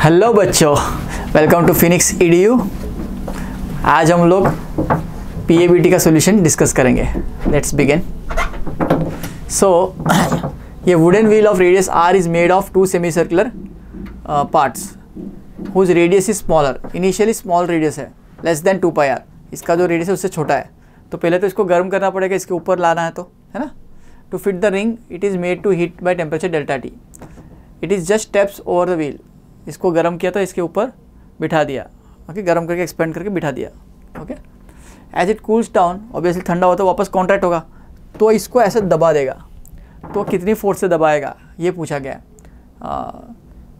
Hello बच्चों, welcome to Phoenix EDU। आज हम लोग PABT का सॉल्यूशन डिस्कस करेंगे। Let's begin. सो ये wooden wheel of radius R is made of two semicircular parts whose radius is smaller. Initially small radius है, less than 2πr। इसका जो radius है उससे छोटा है, तो पहले तो इसको गर्म करना पड़ेगा, इसके ऊपर लाना है, तो है ना। To fit the ring it is made to heat by temperature ΔT। It is just steps over the wheel. इसको गर्म किया तो इसके ऊपर बिठा दिया, ओके, गर्म करके एक्सपेंड करके बिठा दिया, okay. As it cools down, obviously ठंडा होता है, वापस कॉन्ट्रैक्ट होगा, तो इसको ऐसे दबा देगा। तो कितनी फोर्स से दबाएगा ये पूछा गया।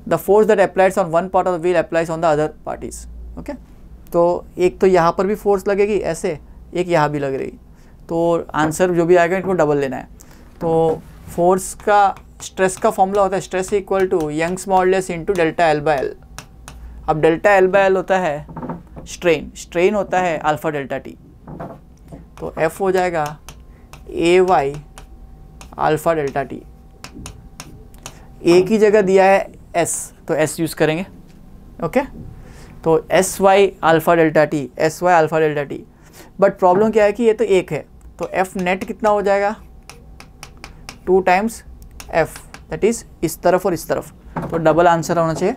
The force that applies on one part of the wheel applies on the other parties, okay. तो एक तो यहाँ पर भी फोर्स लगेगी ऐसे, एक यहाँ भी लग रही, तो आंसर जो भी आएगा इनको डबल लेना है। तो फोर्स का स्ट्रेस का फॉर्मूला होता है stress equal to Young's modulus into ΔL/L। अब ΔL/L होता है स्ट्रेन, स्ट्रेन होता है अल्फा ΔT, तो F हो जाएगा AY अल्फा ΔT। A की जगह दिया है S, तो S यूज़ करेंगे, ओके। तो SY alpha ΔT, SY alpha ΔT। But problem क्या है कि ये तो एक है, तो F नेट कितना हो जाएगा 2 टाइम्स F, दैट इज़ इस तरफ और इस तरफ, तो डबल आंसर होना चाहिए।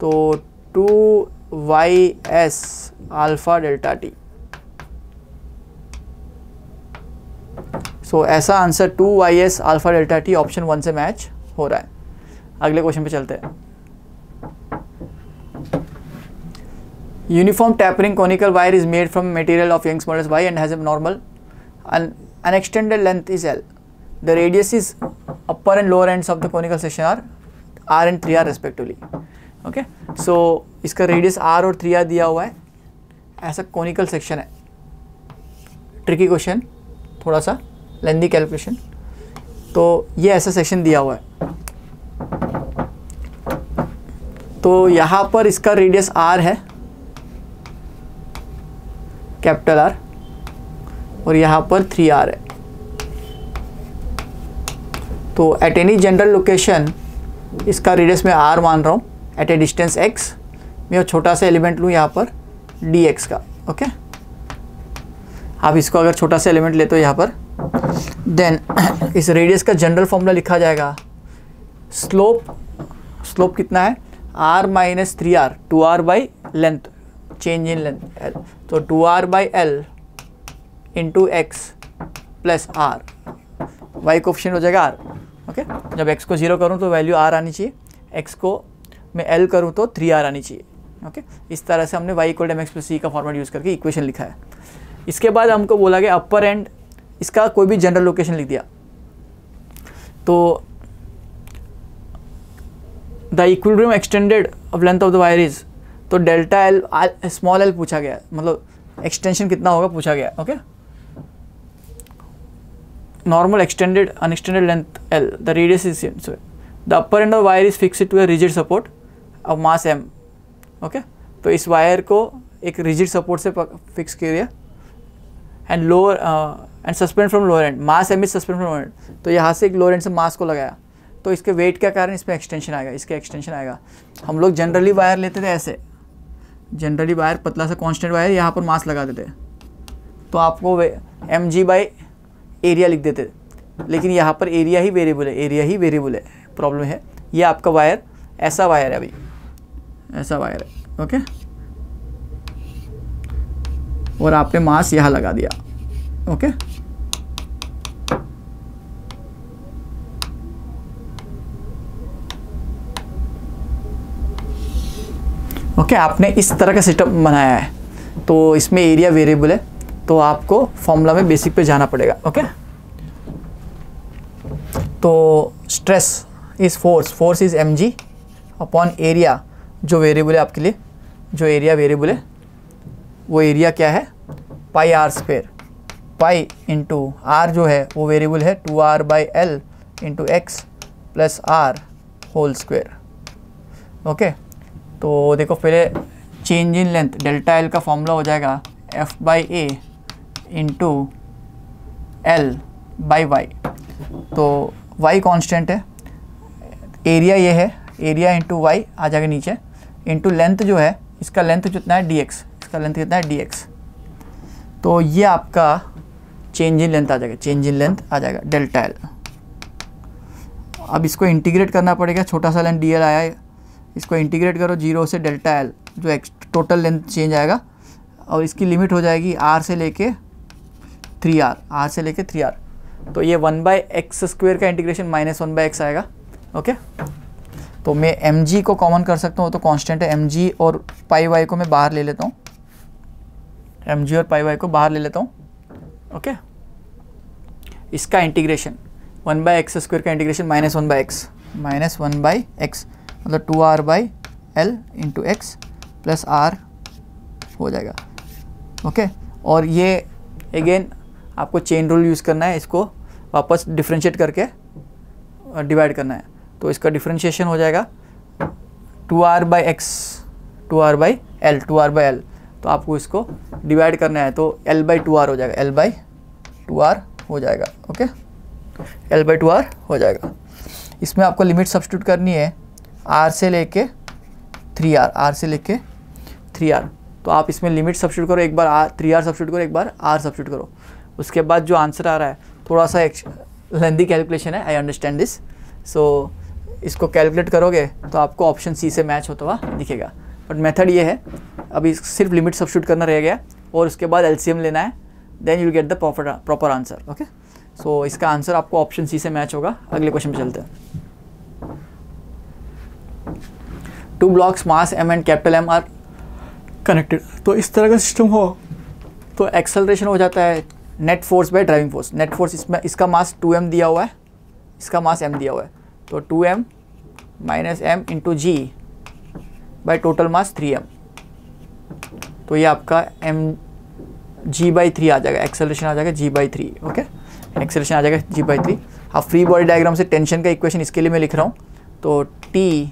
तो 2YS अल्फा ΔT। सो ऐसा answer 2YS alpha ΔT option 1 से मैच हो रहा है। अगले क्वेश्चन पे चलते हैं। Uniform tapering conical wire is made from material of Young's modulus Y and has a normal unextended length is L. The radius is upper and lower ends of the conical section are R and 3R respectively. Okay, so इसका radius R और 3R दिया हुआ है, ऐसा conical section है। Tricky question, थोड़ा सा लेंदी calculation. तो ये ऐसा सेक्शन दिया हुआ है, तो यहाँ पर इसका रेडियस R है, कैपिटल R, और यहाँ पर 3R है। तो एट एनी जनरल लोकेशन इसका रेडियस मैं R मान रहा हूँ, एट ए डिस्टेंस x। मैं छोटा सा एलिमेंट लूँ यहाँ पर dx का, ओके। आप इसको अगर छोटा सा एलिमेंट लेते हो यहाँ पर, देन इस रेडियस का जनरल फॉर्मूला लिखा जाएगा। स्लोप कितना है R minus 3R, 2R by length, change in length L, तो 2R by L into X plus R, y coefficient हो जाएगा R, ओके। जब x को 0 करूँ तो वैल्यू R आनी चाहिए, x को मैं L करूँ तो 3R आनी चाहिए, ओके। इस तरह से हमने y equal to mx plus c का फॉर्मेट यूज़ करके इक्वेशन लिखा है। इसके बाद हमको बोला गया अपर एंड, इसका कोई भी जनरल लोकेशन लिख दिया। तो the equilibrium extended of length of the wire is, तो ΔL स्मॉल l पूछा गया, मतलब एक्सटेंशन कितना होगा पूछा गया, okay. Normal extended unextended length L, the radius is same. So the upper end of the wire is fixed to a rigid support of mass m, okay. तो इस wire को एक रिजिड सपोर्ट से fix किया, and lower and suspend from lower and, mass m is suspend from lower and. तो यहाँ से एक लोअर एंड से मास को लगाया, तो इसके वेट के कारण इसमें एक्सटेंशन आएगा, इसके एक्सटेंशन आएगा। हम लोग जनरली वायर लेते थे ऐसे, जनरली वायर पतला सा कॉन्स्टेंट वायर, यहाँ पर मास लगा देते, तो आपको mg बाई एरिया लिख देते, लेकिन यहाँ पर एरिया ही वेरिएबल है, एरिया ही वेरिएबल है। प्रॉब्लम है ये आपका वायर, ऐसा वायर है, अभी ऐसा वायर है, ओके। और आपने मास यहाँ लगा दिया, ओके। ओके, आपने इस तरह का सेटअप बनाया है, तो इसमें एरिया वेरिएबल है, तो आपको फॉर्मूला में बेसिक पे जाना पड़ेगा, ओके। तो stress is force is mg upon area, जो वेरिएबल है आपके लिए, जो एरिया वेरिएबल है वो एरिया क्या है πr², पाई इंटू r जो है वो वेरिएबल है 2r by L into X plus R whole square, okay. तो देखो पहले चेंज इन लेंथ ΔL का फॉर्मूला हो जाएगा F by A into L by Y। तो y कांस्टेंट है, एरिया ये है, एरिया इंटू वाई आ जाएगा नीचे, इंटू लेंथ जो है, इसका लेंथ कितना है dx, इसका लेंथ कितना है dx, तो ये आपका चेंज इन लेंथ आ जाएगा, चेंज इन लेंथ आ जाएगा डेल्टा एल। अब इसको इंटीग्रेट करना पड़ेगा, छोटा सा लेंथ dl आया है, इसको इंटीग्रेट करो 0 से डेल्टा एल, जो टोटल लेंथ चेंज आएगा, और इसकी लिमिट हो जाएगी r से लेके 3r, r से लेके 3r, तो ये 1/x² का इंटीग्रेशन -1/x आएगा। ओके, तो मैं mg को कॉमन कर सकता हूँ, तो कांस्टेंट है mg, और पाई वाई को मैं बाहर ले लेता हूँ, mg और पाई वाई को बाहर ले लेता हूँ। ओके, इसका इंटीग्रेशन 1/x² का इंटीग्रेशन -1/x, मतलब 2r/l into x plus r हो जाएगा। ओके, और ये अगेन आपको चेन रूल यूज़ करना है, इसको वापस डिफ्रेंशिएट करके डिवाइड करना है, तो इसका डिफ्रेंशिएशन हो जाएगा 2r/x, 2r/l, तो आपको इसको डिवाइड करना है, तो l/2r हो जाएगा, l/2r हो जाएगा। ओके, l/2r हो जाएगा। इसमें आपको लिमिट सब्स्टिट्यूट करनी है r से लेके 3r, r से लेके 3r, तो आप इसमें लिमिट सब्स्टिट्यूट करो, एक बार 3r सब्स्टिट्यूट करो, एक बार r सब्स्टिट्यूट करो, उसके बाद जो आंसर आ रहा है थोड़ा सा लेंदी कैलकुलेशन है, आई अंडरस्टैंड दिस, सो इसको कैलकुलेट करोगे तो आपको ऑप्शन सी से मैच होता हुआ दिखेगा, बट मेथड ये है, अभी सिर्फ लिमिट सब्स्टिट्यूट करना रह गया और उसके बाद एलसीएम लेना है, then you will get the proper answer. Okay, so इसका आंसर आपको ऑप्शन सी से मैच होगा। अगले क्वेश्चन पे चलते हैं। 2 blocks mass m and capital M are connected, तो इस तरह का सिस्टम हो तो एक्सेलरेशन हो जाता है net force by driving force. Net force इसमें, इसका मास 2m दिया हुआ है, इसका मास m दिया हुआ है, तो 2m minus m into G by total mass 3m, तो ये आपका mg/3 आ जाएगा, एक्सेलरेशन आ जाएगा g/3। ओके, एक्सेलरेशन आ जाएगा g/3। अब फ्री बॉडी डायग्राम से टेंशन का इक्वेशन इसके लिए मैं लिख रहा हूँ, तो T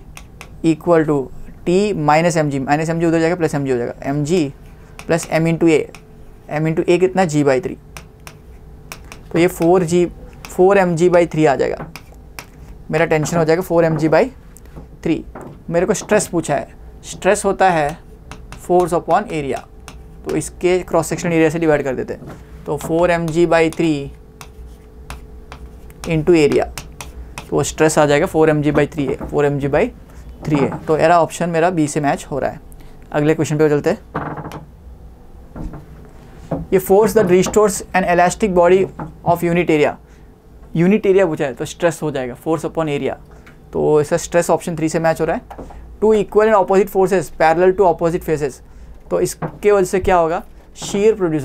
equal to T minus mg उधर जाएगा, प्लस mg हो जाएगा, mg plus m into A कितना, g/3, तो ये 4mg/3 आ जाएगा, मेरा टेंशन हो जाएगा 4mg/3। मेरे को स्ट्रेस पूछा है, स्ट्रेस होता है फोर्स अपॉन एरिया, तो इसके क्रॉस सेक्शन एरिया से डिवाइड कर देते हैं, तो 4mg/3 इंटू एरिया, तो स्ट्रेस आ जाएगा 4mg/3 है, 4mg/3 है, तो एरा ऑप्शन मेरा बी से मैच हो रहा है। अगले क्वेश्चन पे चलते हैं। ये force that restores N elastic body of unit area पूछा है, तो स्ट्रेस हो जाएगा फोर्स अपॉन एरिया, तो इसका स्ट्रेस ऑप्शन 3 से मैच हो रहा है। 2 equal and opposite forces parallel to opposite faces, तो इसके वजह से क्या होगा, शेयर प्रोड्यूस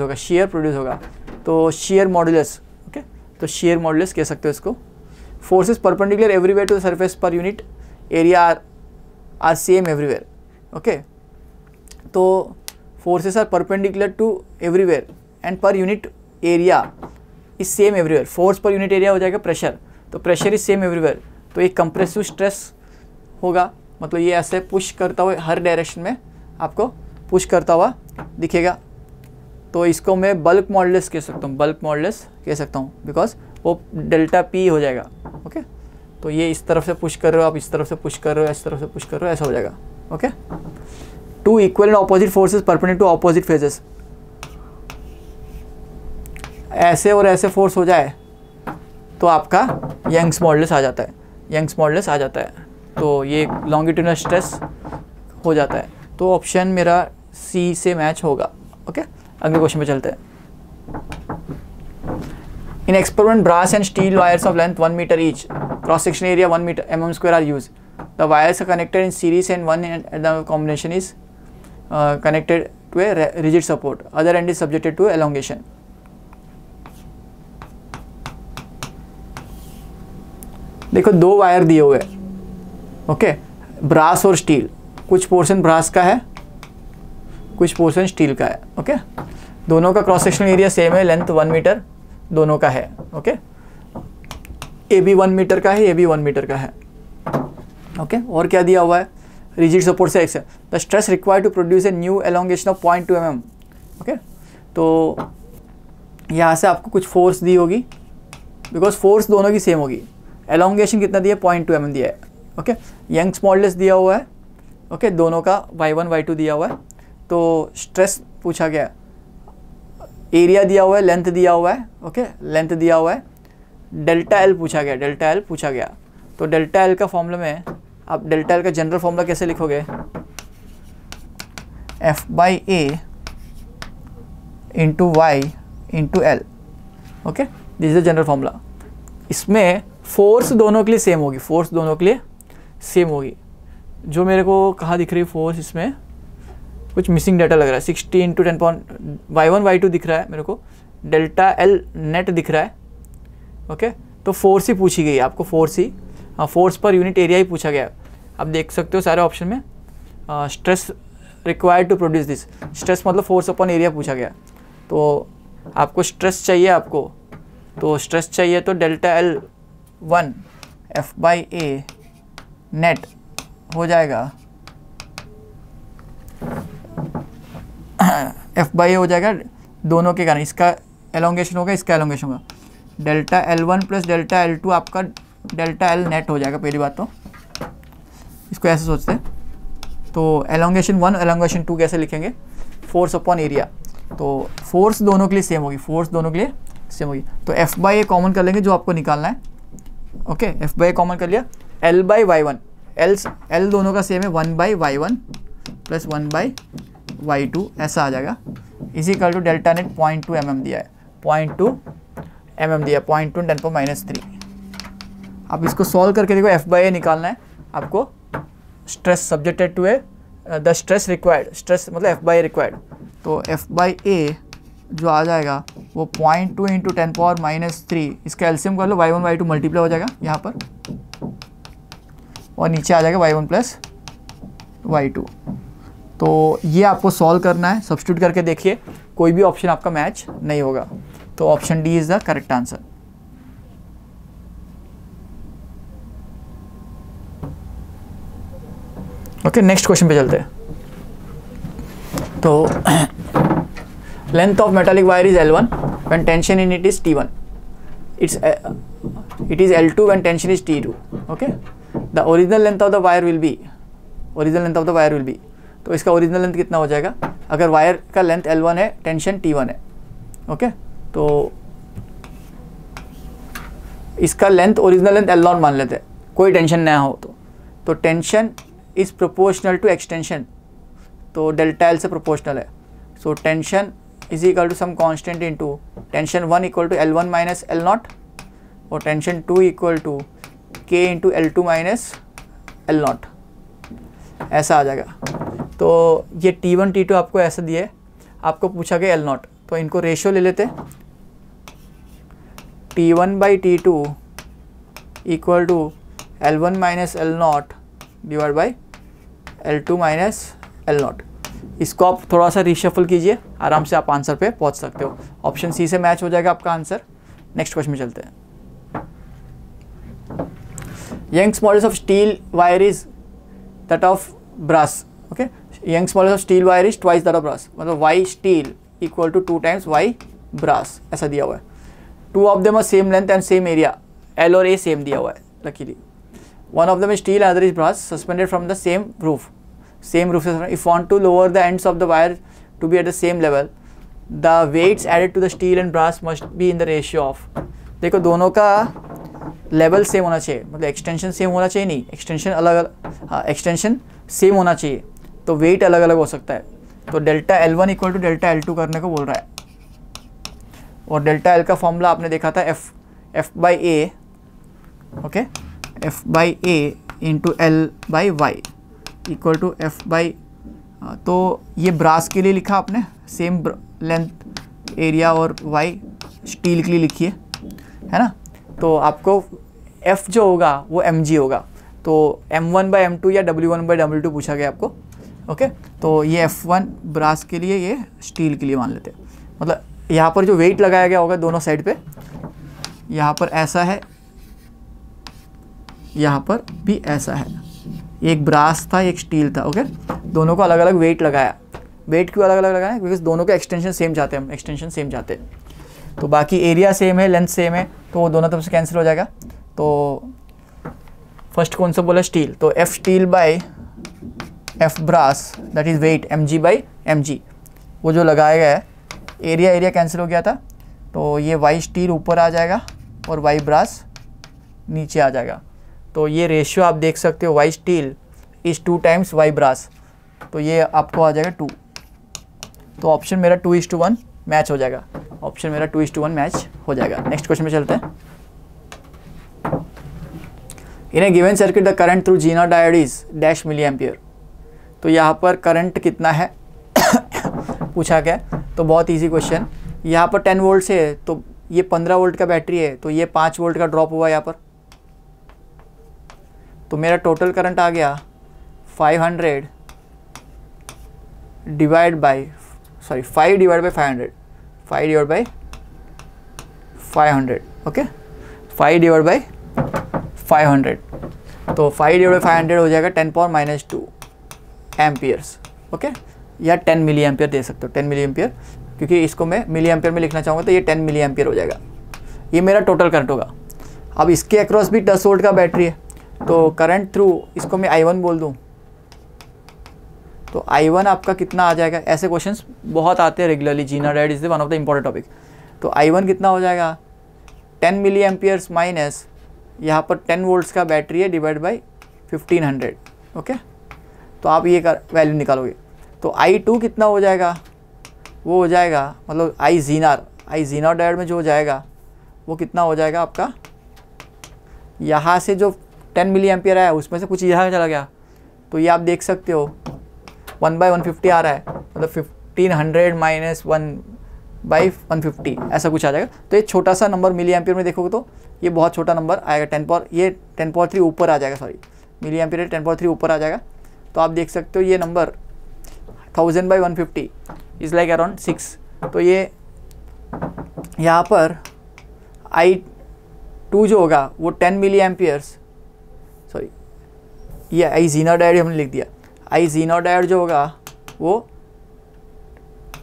होगा, तो शेयर मॉडुलस। ओके, तो शेयर मॉडुलस कह सकते हो इसको। Forces perpendicular everywhere to the surface per unit area are same everywhere. Okay, तो forces are perpendicular to everywhere and per unit area is same everywhere. Force per unit area हो जाएगा pressure, तो pressure is same everywhere, तो एक compressive stress होगा, मतलब ये ऐसे पुश करता हुआ हर डायरेक्शन में आपको पुश करता हुआ दिखेगा, तो इसको मैं बल्क मॉडुलस कह सकता हूँ, बिकॉज वो डेल्टा पी हो जाएगा। ओके, तो ये इस तरफ से पुश कर रहे हो, आप इस तरफ से पुश कर रहे हो, इस तरफ से पुश कर रहे हो, ऐसा हो जाएगा। Okay, 2 equal and opposite forces perpendicular to opposite faces, ऐसे और ऐसे फोर्स हो जाए तो आपका यंग्स मॉडुलस आ जाता है, तो ये लॉन्गिट्यूडनल स्ट्रेस हो जाता है, तो ऑप्शन मेरा सी से मैच होगा। ओके, अगले क्वेश्चन पे चलते हैं। In experiment brass and steel wires of length 1 metre each, cross section area 1 metre mm² are use, the wires are connected in series and one end the combination is connected to a rigid support, other end is subjected to elongation। देखो 2 wire दिए हुए हैं, okay, brass और steel, कुछ portion brass का है, कुछ portion steel का है। ओके, दोनों का क्रॉस सेक्शनल एरिया सेम है, लेंथ 1 मीटर दोनों का है। ओके, ए भी 1 मीटर का है, ये भी 1 मीटर का है। ओके, और क्या दिया हुआ है, रिजिड सपोर्ट से X, the stress required to produce a new elongation of 0.2 mm। Okay, तो यहाँ से आपको कुछ फोर्स दी होगी, बिकॉज फोर्स दोनों की सेम होगी। एलोंगेशन कितना दिया, 0.2 mm दिया है। ओके, यंग्स मॉडुलस दिया हुआ है ओके, दोनों का y1 y2 दिया हुआ है। तो स्ट्रेस पूछा गया, एरिया दिया हुआ है, लेंथ दिया हुआ है, ओके, लेंथ दिया हुआ है, डेल्टा एल पूछा गया, डेल्टा एल पूछा गया। तो डेल्टा एल का फॉर्मूला में आप डेल्टा एल का जनरल फॉर्मूला कैसे लिखोगे, F by A into Y into L, okay, this is the general formula. इसमें फोर्स दोनों के लिए सेम होगी, फोर्स दोनों के लिए सेम होगी। जो मेरे को कहाँ दिख रही है फोर्स, इसमें कुछ मिसिंग डाटा लग रहा है। 60 इंटू 10 पावर y1 y2 दिख रहा है मेरे को, डेल्टा एल नेट दिख रहा है, ओके। तो फोर्स ही पूछी गई आपको, फोर्स ही, हाँ, फोर्स पर यूनिट एरिया ही पूछा गया। आप देख सकते हो सारे ऑप्शन में stress required to produce this, stress मतलब फोर्स अपॉन एरिया पूछा गया। तो आपको स्ट्रेस चाहिए, आपको तो स्ट्रेस चाहिए तो delta L 1 F by A net हो जाएगा, एफ बाई ए हो जाएगा दोनों के कारण, इसका एलोंगेशन होगा, इसका एलोंगेशन होगा, delta L1 plus delta L2 आपका डेल्टा एल नेट हो जाएगा। पहली बात तो इसको ऐसे सोचते हैं, तो एलोंगेशन 1 एलोंगेशन 2 कैसे लिखेंगे, फोर्स अपॉन एरिया। तो फोर्स दोनों के लिए सेम होगी, फोर्स दोनों के लिए सेम होगी। तो एफ बाई ए कॉमन कर लेंगे जो आपको निकालना है, okay, F by A common कर लिया, L by Y one, L दोनों का सेम है, 1 by Y one plus 1 by Y two, ऐसा आ जाएगा। Is equal to delta net 0.2 mm दिया है, 0.2 mm दिया, 0.2 10 पर -3। अब इसको सॉल्व करके देखो, एफ बाई ए निकालना है आपको, stress subjected to A the stress required, stress मतलब एफ बाई ए रिक्वायर्ड। तो एफ बाई ए जो आ जाएगा वो 0.2 इंटू 10 पावर -3, इसका एलसीएम कर लो, y1 y2 मल्टीप्लाई हो जाएगा यहाँ पर, और नीचे आ जाएगा y1 प्लस y2। तो ये आपको सॉल्व करना है, सब्स्टिट्यूट करके देखिए, कोई भी ऑप्शन आपका मैच नहीं होगा। तो option D is the correct answer. Okay, next question पे चलते हैं। तो length of metallic wire is L1 when tension in it is T1. It is L2 when tension is T2. Okay. The original length of the wire will be, तो इसका original length कितना हो जाएगा, अगर वायर का length L1 है, tension T1 है, okay, तो इसका लेंथ ओरिजिनल लेंथ L0 मान लेते हैं, कोई टेंशन ना हो तो tension is proportional to extension, तो डेल्टा एल से प्रोपोर्शनल है। So tension is equal to some constant into tension 1 equal to L1 minus L0 और tension 2 equal to K into L2 minus L0, ऐसा आ जाएगा। तो ये T1 T2 आपको ऐसा दिए, आपको पूछा गया L0, तो इनको रेशियो ले लेते, T1 by T2 equal to L1 minus L0 divide by L2 minus L0। इसको आप थोड़ा सा रिशफल कीजिए, आराम से आप आंसर पे पहुंच सकते हो। ऑप्शन सी से मैच हो जाएगा आपका आंसर। नेक्स्ट क्वेश्चन में चलते हैं। Young's modulus of steel wire is that of brass, okay, Young's modulus of steel wire is twice that of brass, मतलब Y steel equal to 2 times Y brass, ऐसा दिया हुआ है। 2 of them are same length and same area, L और A same दिया हुआ है luckily. 1 of them is steel, another is brass, suspended from the same roof. If want to lower the ends of the wire to be at the same level, the weights added to the steel and brass must be in the ratio of, देखो दोनों का level same होना चाहिए, मतलब extension same होना चाहिए, नहीं extension अलग, हाँ एक्सटेंशन सेम होना चाहिए, तो वेट अलग अलग हो सकता है। तो delta L1 equal to delta L2 करने को बोल रहा है, और डेल्टा L का फॉर्मूला आपने देखा था F by A, okay, F by A into L by Y equal to F by, तो ये ब्रास के लिए लिखा आपने, सेम लेंथ एरिया और वाई स्टील के लिए लिखिए, है ना। तो आपको एफ जो होगा वो mg होगा, तो m1 बाई m2 या w1 बाई w2 पूछा गया आपको, ओके। तो ये f1 ब्रास के लिए, ये स्टील के लिए मान लेते हैं, मतलब यहाँ पर जो वेट लगाया गया होगा दोनों साइड पे, यहाँ पर ऐसा है, यहाँ पर भी ऐसा है, एक ब्रास था एक स्टील था, ओके, दोनों को अलग अलग वेट लगाया। वेट क्यों अलग अलग लगाया, बिकॉज दोनों का एक्सटेंशन सेम चाहते हैं हम, एक्सटेंशन सेम चाहते हैं। तो बाकी एरिया सेम है, लेंथ सेम है, तो वो दोनों तरफ से कैंसिल हो जाएगा। तो फर्स्ट कौन सा बोला, स्टील, तो F steel by F brass that is weight mg/mg, वो जो लगाया गया है, एरिया कैंसिल हो गया था, तो ये वाई स्टील ऊपर आ जाएगा और वाई ब्रास नीचे आ जाएगा। तो ये रेशियो आप देख सकते हो, Y steel is 2 times Y brass, तो ये आपको आ जाएगा 2। तो ऑप्शन मेरा 2:1 मैच हो जाएगा, ऑप्शन मेरा 2:1 मैच हो जाएगा। नेक्स्ट क्वेश्चन में चलते हैं। In a given circuit the current through Zener diode is dash milliampere. तो यहाँ पर करंट कितना है पूछा गया, तो बहुत इजी क्वेश्चन। यहाँ पर 10 वोल्ट से है, तो ये 15 वोल्ट का बैटरी है, तो ये 5 वोल्ट का ड्रॉप हुआ यहाँ पर, तो मेरा टोटल करंट आ गया 500 divide by 5 divide by 500, 5 divide by 500, okay, 5 divide by 500, तो 5 डिवाइड बाई 500 हो जाएगा 10⁻⁻² एम्पियर्स, ओके, या 10 मिली एम्पियर दे सकते हो, 10 मिली एम्पियर, क्योंकि इसको मैं मिली एम्पियर में लिखना चाहूँगा, तो ये 10 मिली एम्पियर हो जाएगा। ये मेरा टोटल करंट होगा। अब इसके अक्रॉस भी 10 वोल्ट का बैटरी है, तो करंट थ्रू इसको मैं I1 बोल दूँ, तो I1 आपका कितना आ जाएगा। ऐसे क्वेश्चंस बहुत आते हैं regularly, Zener diode is one of the important topic. तो I1 कितना हो जाएगा 10 मिली एम्पियर्स माइनस यहाँ पर 10 वोल्ट्स का बैटरी है डिवाइड बाई 1500, ओके, तो आप ये वैल्यू निकालोगे। तो I2 कितना हो जाएगा, वो हो जाएगा मतलब आई जीनार डायोड में जो हो जाएगा वो कितना हो जाएगा आपका, यहाँ से जो 10 मिली एम्पियर आया उसमें से कुछ यहाँ चला गया, तो ये आप देख सकते हो 1/150 आ रहा है, मतलब 1500 माइनस 1/150 ऐसा कुछ आ जाएगा। तो ये छोटा सा नंबर मिली एम्पियर में देखोगे तो ये बहुत छोटा नंबर आएगा, 10³ ऊपर आ जाएगा, सॉरी मिली एम्पियर 10³ ऊपर आ जाएगा। तो आप देख सकते हो ये नंबर 1000/150 इज़ लाइक अराउंड 6। तो ये यहाँ पर I2 जो होगा वो 10 मिली एम्पियर्स, सॉरी ये आई जीना डायोड हमने लिख दिया, आई जीना डायोड जो होगा वो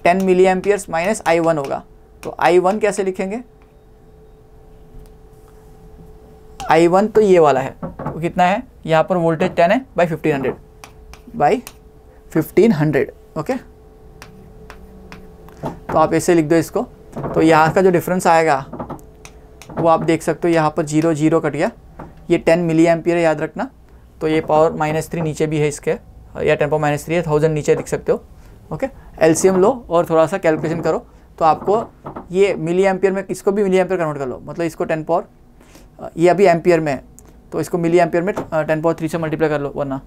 10 मिली एम्पियर्स माइनस I1 होगा। तो I1 कैसे लिखेंगे, I1 तो ये वाला है, तो कितना है यहाँ पर वोल्टेज 10 है बाई 1500, ओके, तो आप ऐसे लिख दो इसको। तो यहाँ का जो डिफरेंस आएगा वो आप देख सकते हो, यहाँ पर 0 0 कट गया, ये 10 मिली एम्पियर है याद रखना, तो ये पावर -3 नीचे भी है इसके, या 10⁻³ है, 1000 नीचे लिख सकते हो, ओके। एलसीएम लो और थोड़ा सा कैलकुलेशन करो, तो आपको ये मिली एम्पियर में, इसको भी मिली एम्पियर कन्वर्ट कर लो, मतलब इसको 10 पावर, ये अभी एम्पियर में है तो इसको मिली एम्पियर में 10⁻³ से मल्टीप्लाई कर लो वरना,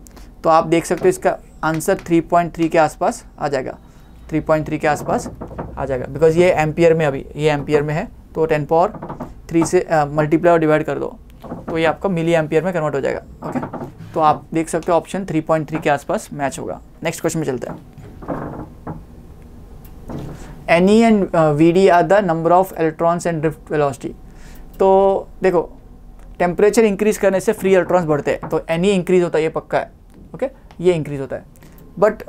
तो आप देख सकते हो इसका आंसर 3.3 के आसपास आ जाएगा, 3.3 के आसपास आ जाएगा, बिकॉज ये एम्पियर में, अभी ये एम्पियर में है, तो 10⁻³ से मल्टीप्लाई और डिवाइड कर दो, तो ये आपका मिली एम्पियर में कन्वर्ट हो जाएगा, ओके। तो आप देख सकते हो ऑप्शन 3.3 के आसपास मैच होगा। नेक्स्ट क्वेश्चन में चलते हैं। NE and VD are the number of electrons and drift velocity. तो देखो टेम्परेचर इंक्रीज करने से फ्री इलेक्ट्रॉन्स बढ़ते हैं, तो NE इंक्रीज होता है, ये पक्का है, ओके, ये इंक्रीज होता है। बट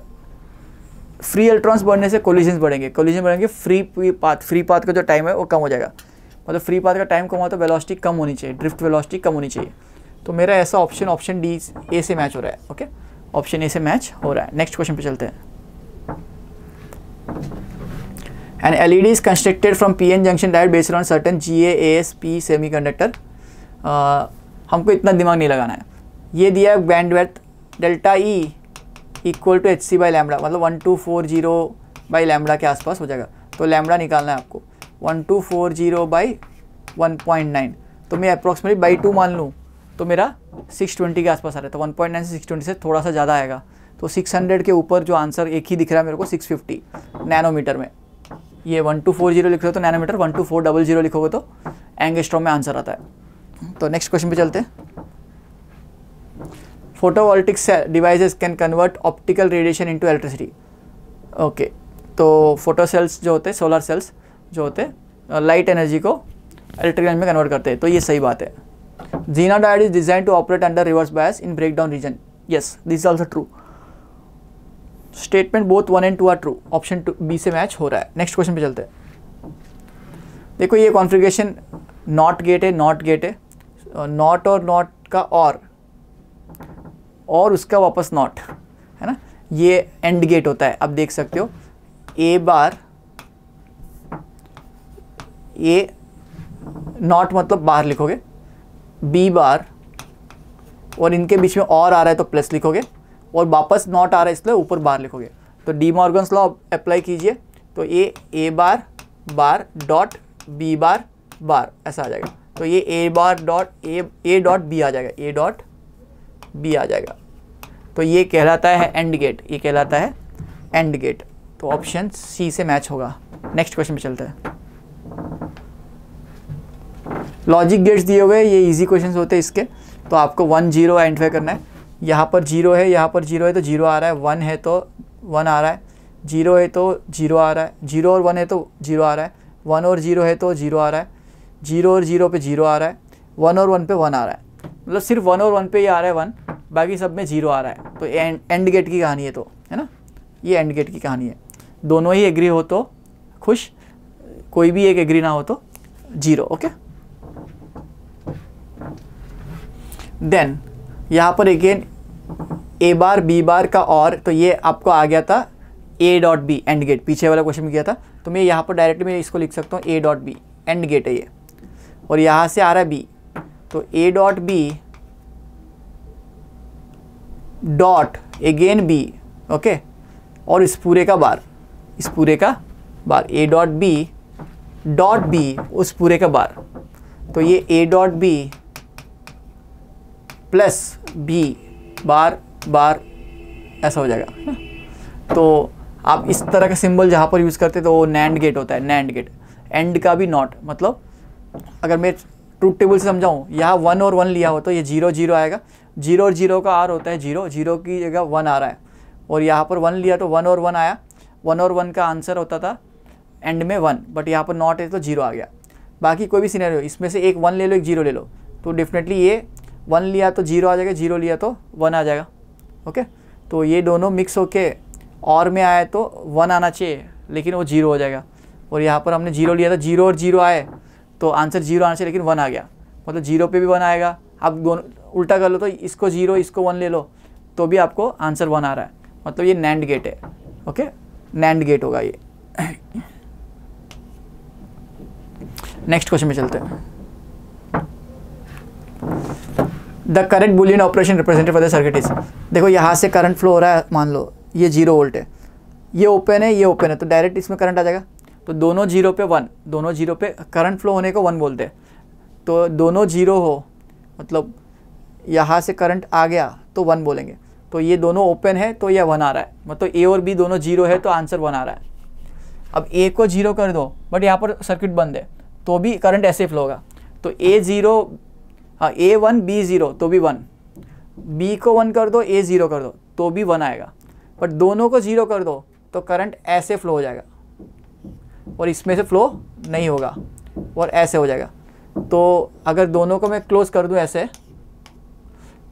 फ्री इलेक्ट्रॉन्स बढ़ने से कोलिजन्स बढ़ेंगे, फ्री पाथ का जो टाइम है वो कम हो जाएगा, मतलब फ्री पाथ का टाइम कम हुआ तो वेलोसिटी कम होनी चाहिए, ड्रिफ्ट वेलोसिटी कम होनी चाहिए। तो मेरा ऐसा ऑप्शन डी ए से मैच हो रहा है, ओके, ऑप्शन ए से मैच हो रहा है। नेक्स्ट क्वेश्चन पे चलते हैं। An LED is constructed from PN junction diode based on certain GaAs P semiconductor। हमको इतना दिमाग नहीं लगाना है, ये दिया है bandwidth delta E equal to hc/λ, मतलब 1240/λ के आसपास हो जाएगा। तो लैम्बडा निकालना है आपको, 1240/1.9, तो मैं अप्रॉक्सीमेटली बाई 2 मान लूँ तो मेरा 620 के आसपास आ रहा है, तो 1.9 से 620 से थोड़ा सा ज़्यादा आएगा, तो 600 के ऊपर जो आंसर एक ही दिख रहा है मेरे को 650 नैनोमीटर में। ये 1240 लिख रहे हो तो नैनोमीटर, 12400 लिखोगे तो एंगस्ट्रॉम में आंसर आता है। तो नेक्स्ट क्वेश्चन पे चलते हैं। Photovoltaic devices can convert optical radiation into electricity. Okay, तो फोटो सेल्स जो होते हैं, सोलर सेल्स जो होते हैं, लाइट एनर्जी को इलेक्ट्रिकल एनर्जी में कन्वर्ट करते हैं, तो ये सही बात है। Zener diode is design to operate under reverse bias in breakdown region. Yes, this is also true. Statement both 1 and 2 are true, option B से मैच हो रहा है। नेक्स्ट क्वेश्चन पे चलते हैं। देखो ये कॉन्फ़िगरेशन नॉट गेट है, नॉट और नॉट का और उसका वापस नॉट है ना, ये एंड गेट होता है। अब देख सकते हो ए बार, ए नॉट मतलब बाहर लिखोगे, बी बार, और इनके बीच में और आ रहा है तो प्लस लिखोगे, और वापस नॉट आ रहा है इसलिए ऊपर बार लिखोगे। तो डी मॉर्गन्स लॉ अप्लाई कीजिए तो ए बार बार डॉट बी बार बार ऐसा आ जाएगा। तो ये A bar dot A dot B आ जाएगा, ए डॉट बी आ जाएगा। तो ये कहलाता है एंड गेट, ये कहलाता है एंड गेट। तो ऑप्शन सी से मैच होगा। नेक्स्ट क्वेश्चन पे चलते हैं। लॉजिक गेट्स दिए हुए, ये इजी क्वेश्चंस होते हैं इसके। तो आपको 1 0 आइडेंटिफाई करना है। यहाँ पर 0 है, यहाँ पर 0 है तो 0 आ रहा है, 1 है तो 1 आ रहा है, 0 है तो 0 आ रहा है, 0 और 1 है तो 0 आ रहा है, 1 और 0 है तो 0 आ रहा है, 0 और 0 पे 0 आ रहा है, 1 और 1 पे 1 आ रहा है। मतलब सिर्फ 1 और 1 पे ही आ रहा है 1, बाकी सब में 0 आ रहा है। तो एंड गेट की कहानी है, तो है ना, ये एंड गेट की कहानी है। दोनों ही एग्री हो तो खुश, कोई भी एक एग्री ना हो तो 0। ओके, देन यहाँ पर अगेन ए बार बी बार का और, तो ये आपको आ गया था A dot B and gate, पीछे वाला क्वेश्चन में किया था। तो मैं यहाँ पर डायरेक्टली मैं इसको लिख सकता हूँ A dot B and gate है ये, और यहाँ से आ रहा है बी, तो A dot B dot again B, okay, और इस पूरे का बार, इस पूरे का बार, ए डॉट बी उस पूरे का बार। तो ये A dot B plus B bar bar ऐसा हो जाएगा। तो आप इस तरह का सिंबल जहाँ पर यूज़ करते तो वो नैंड गेट होता है, नैंड गेट। एंड का भी नॉट, मतलब अगर मैं ट्रूथ टेबल से समझाऊँ, यहाँ 1 और 1 लिया हो तो ये 0 0 आएगा, 0 और 0 का आर होता है 0, 0 की जगह 1 आ रहा है, और यहाँ पर 1 लिया तो 1 और 1 आया, 1 और 1 का आंसर होता था एंड में 1, बट यहाँ पर नॉट है तो 0 आ गया। बाकी कोई भी सिनेरियो, इसमें से एक 1 ले लो एक 0 ले लो, तो डेफिनेटली ये 1 लिया तो 0 आ जाएगा, 0 लिया तो 1 आ जाएगा। ओके, तो ये दोनों मिक्स होके और में आया तो 1 आना चाहिए, लेकिन वो 0 हो जाएगा। और यहाँ पर हमने 0 लिया था, 0 और 0 आए तो आंसर 0 आना चाहिए, लेकिन 1 आ गया, मतलब 0 पे भी 1 आएगा। आप दोनों उल्टा कर लो, तो इसको 0 इसको 1 ले लो तो भी आपको आंसर 1 आ रहा है, मतलब ये नैंड गेट है। ओके, नैंड गेट होगा ये। नेक्स्ट क्वेश्चन में चलते हैं। The correct Boolean operation represented by the circuit is, देखो यहाँ से करंट फ्लो हो रहा है, मान लो ये 0 वोल्ट है, ये ओपन है, ये ओपन है, तो डायरेक्ट इसमें करंट आ जाएगा। तो दोनों 0 पे 1, दोनों 0 पे करंट फ्लो होने को 1 बोलते हैं। तो दोनों 0 हो, मतलब यहाँ से करंट आ गया तो 1 बोलेंगे। तो ये दोनों ओपन है तो यह 1 आ रहा है, मतलब ए और बी दोनों 0 है तो आंसर 1 आ रहा है। अब ए को 0 कर दो, बट यहाँ पर सर्किट बंद है तो भी करंट ऐसे फ्लो होगा। तो ए 0, हाँ ए 1 बी 0 तो भी 1, बी को 1 कर दो ए 0 कर दो तो भी 1 आएगा, बट दोनों को 0 कर दो तो करंट ऐसे फ्लो हो जाएगा, और इसमें से फ्लो नहीं होगा और ऐसे हो जाएगा। तो अगर दोनों को मैं क्लोज कर दूं ऐसे,